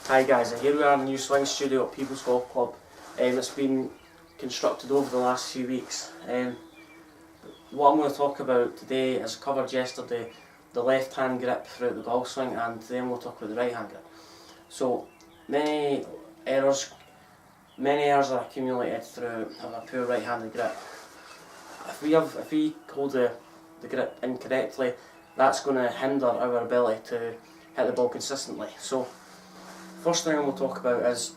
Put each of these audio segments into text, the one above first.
Hi guys, here we are in the new swing studio at People's Golf Club. It's been constructed over the last few weeks. What I'm going to talk about today, as covered yesterday, the left hand grip throughout the golf swing, and today we'll talk about the right hand grip. So many errors are accumulated through having a poor right handed grip. If we hold the grip incorrectly, that's going to hinder our ability to hit the ball consistently. So first thing we'll talk about is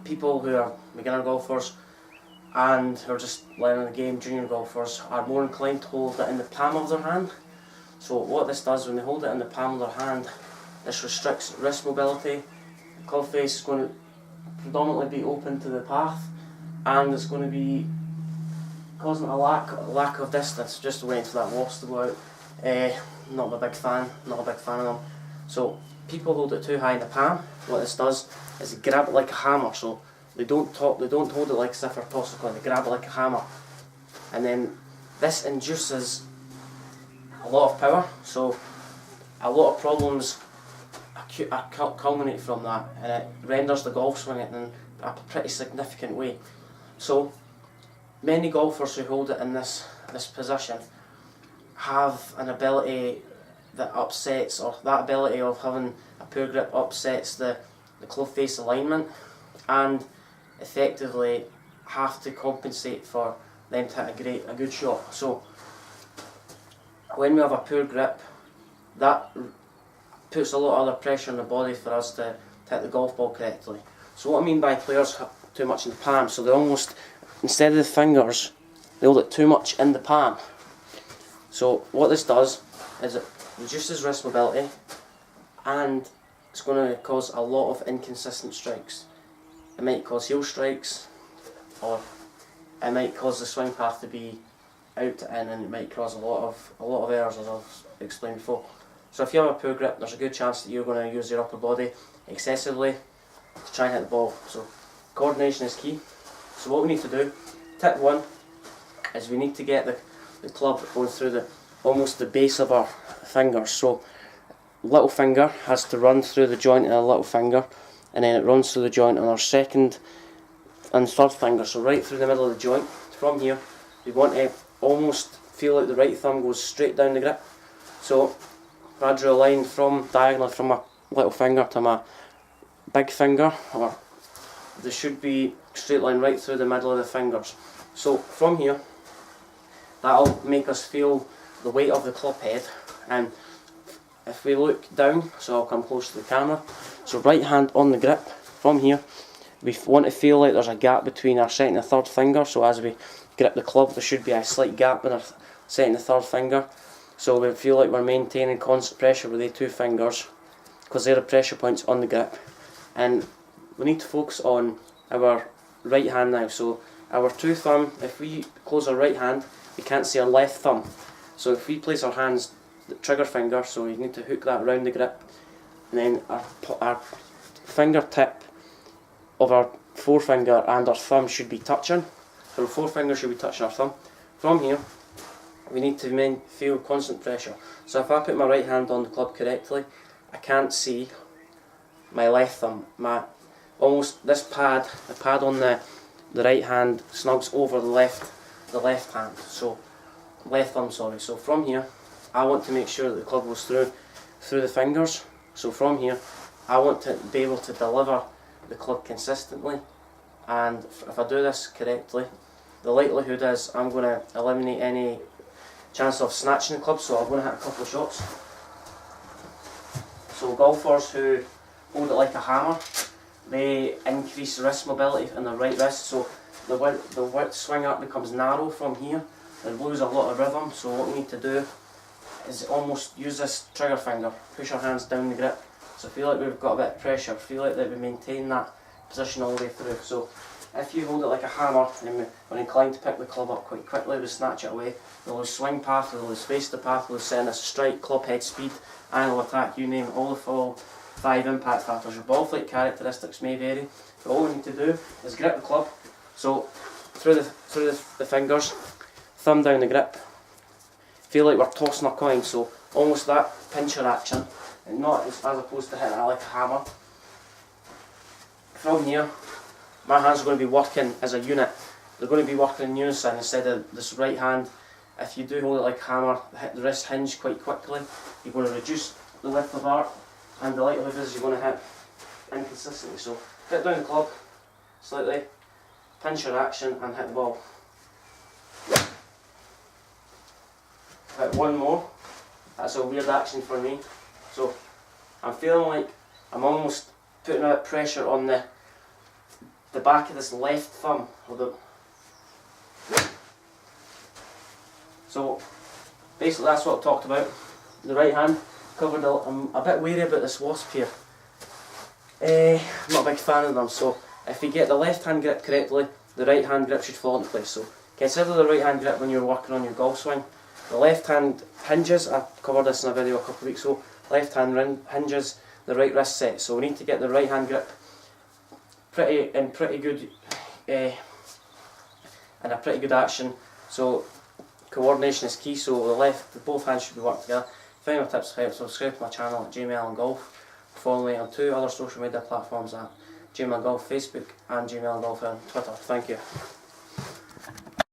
people who are beginner golfers and who are just learning the game, junior golfers, are more inclined to hold it in the palm of their hand. So what this does, when they hold it in the palm of their hand, this restricts wrist mobility. The club face is going to predominantly be open to the path, and it's going to be causing a lack of distance. Just waiting for that loss to go out. Not a big fan of them. So people hold it too high in the palm. What this does is they grab it like a hammer. So they don't hold it like as if they're tossing a coin. They grab it like a hammer, and then this induces a lot of power. So a lot of problems culminate from that, and it renders the golf swing in a pretty significant way. So many golfers who hold it in this position have an ability that upsets, or that ability of having a poor grip upsets the club face alignment, and effectively have to compensate for them to hit a good shot. So when we have a poor grip, that puts a lot of other pressure on the body for us to hit the golf ball correctly. So what I mean by players have too much in the palm, so they almost, instead of the fingers, they hold it too much in the palm. So what this does is it reduces wrist mobility, and it's going to cause a lot of inconsistent strikes. It might cause heel strikes, or it might cause the swing path to be out to in, and it might cause a lot of errors, as I've explained before. So if you have a poor grip, there's a good chance that you're going to use your upper body excessively to try and hit the ball. So coordination is key. So what we need to do, tip one, is we need to get the club going through almost the base of our fingers. So little finger has to run through the joint of the little finger, and then it runs through the joint on our second and third finger, so right through the middle of the joint. From here, we want to almost feel like the right thumb goes straight down the grip. So if I draw a line diagonally from my little finger to my big finger, or there should be a straight line right through the middle of the fingers. So from here, that'll make us feel the weight of the club head. And if we look down, so I'll come close to the camera, so right hand on the grip. From here, we want to feel like there's a gap between our second and third finger. So as we grip the club, there should be a slight gap in our second and third finger. So we feel like we're maintaining constant pressure with the two fingers, because they're the pressure points on the grip. And we need to focus on our right hand now. So our two thumb, if we close our right hand, we can't see our left thumb. So if we place our hands, the trigger finger, so you need to hook that around the grip, and then our fingertip of our forefinger and our thumb should be touching. So our forefinger should be touching our thumb. From here, we need to feel constant pressure. So if I put my right hand on the club correctly, I can't see my left thumb. The pad on the right hand snugs over the left hand. So left thumb, sorry. So from here, I want to make sure that the club goes through the fingers. So from here, I want to be able to deliver the club consistently, and if I do this correctly, the likelihood is I'm going to eliminate any chance of snatching the club. So I'm going to hit a couple of shots. So golfers who hold it like a hammer, they increase wrist mobility in their right wrist, so the swing up becomes narrow from here, and lose a lot of rhythm. So what we need to do is almost use this trigger finger, push our hands down the grip, so feel like we've got a bit of pressure, feel like that we maintain that position all the way through. So if you hold it like a hammer, then we're inclined to pick the club up quite quickly, we snatch it away, we'll lose swing path, we'll lose face to path, we'll send us strike, club head speed, angle attack, you name it, all the 5 impact factors. Your ball flight characteristics may vary, but all we need to do is grip the club, so through the fingers, thumb down the grip, feel like we're tossing a coin, so almost that pincher action, and not as opposed to hitting it like a hammer. from here, my hands are going to be working as a unit. They're going to be working in unison instead of this right hand. If you do hold it like a hammer, hit the wrist hinge quite quickly, you're going to reduce the width of arc, and the likelihood is you're going to hit inconsistently. So hit down the club slightly, pinch your action and hit the ball. Hit one more. That's a weird action for me. So I'm feeling like I'm almost putting a bit of pressure on the back of this left thumb. So basically that's what I talked about. The right hand covered. I'm a bit wary about this wasp here. I'm not a big fan of them, so if you get the left hand grip correctly, the right hand grip should fall into place. So consider the right hand grip when you're working on your golf swing. The left hand hinges, I covered this in a video a couple of weeks ago, left hand hinges the right wrist set. So we need to get the right hand grip pretty good in a pretty good action. So coordination is key, so both hands should be working together. If any of my tips help, subscribe to my channel at Allan Golf. Follow me on 2 other social media platforms at Allan Golf Facebook and Allan Golf on Twitter. Thank you.